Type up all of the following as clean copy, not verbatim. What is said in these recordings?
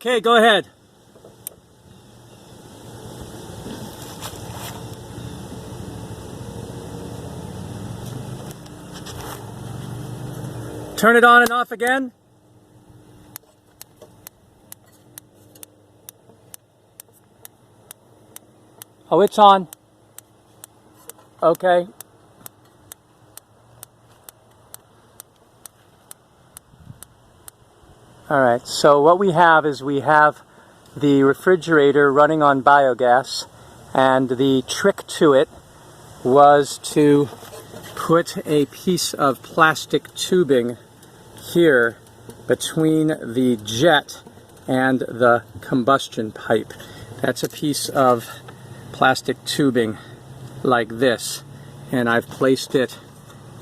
Okay, go ahead. Turn it on and off again. Oh, it's on. Okay. All right, so what we have is we have the refrigerator running on biogas, and the trick to it was to put a piece of plastic tubing here between the jet and the combustion pipe. That's a piece of plastic tubing like this, and I've placed it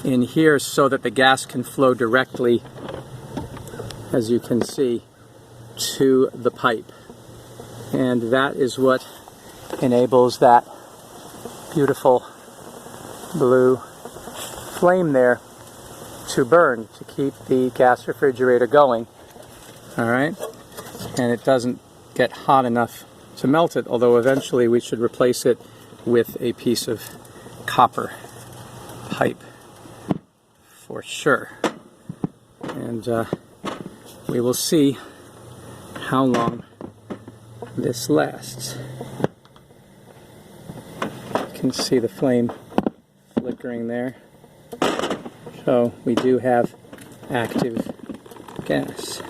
in here so that the gas can flow directly, as you can see, to the pipe. And that is what enables that beautiful blue flame there to burn, to keep the gas refrigerator going. All right, and it doesn't get hot enough to melt it, although eventually we should replace it with a piece of copper pipe for sure. And we will see how long this lasts. You can see the flame flickering there. So we do have active gas.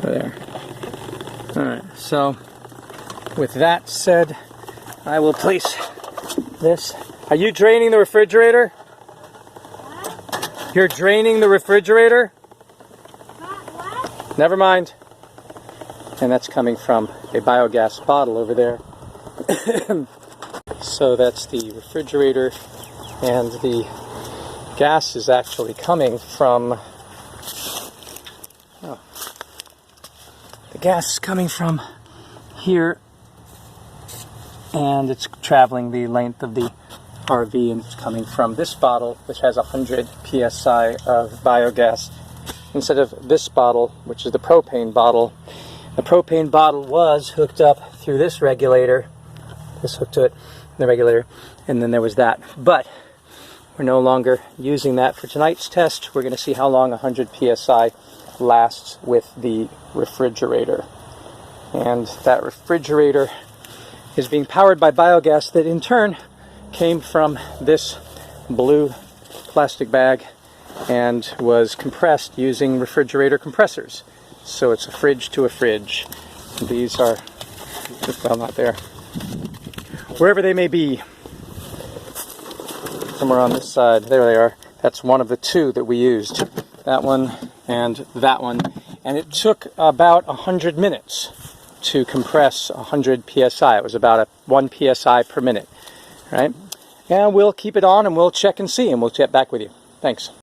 There. Alright, so with that said, I will place this. Are you draining the refrigerator? You're draining the refrigerator? What? Never mind. And that's coming from a biogas bottle over there. So that's the refrigerator, and the gas is actually coming from... Oh. The gas is coming from here, and it's traveling the length of the RV, and it's coming from this bottle, which has 100 psi of biogas, instead of this bottle, which is the propane bottle. The propane bottle was hooked up through this regulator. This hooked to it, the regulator, and then there was that. But we're no longer using that for tonight's test. We're going to see how long 100 psi lasts with the refrigerator. And that refrigerator is being powered by biogas that in turn came from this blue plastic bag and was compressed using refrigerator compressors. So it's a fridge to a fridge. These are, well, not there, wherever they may be. Somewhere on this side, there they are. That's one of the two that we used. That one and that one. And it took about 100 minutes to compress 100 psi. It was about 1 psi per minute, right? And we'll keep it on and we'll check and see, and we'll get back with you. Thanks.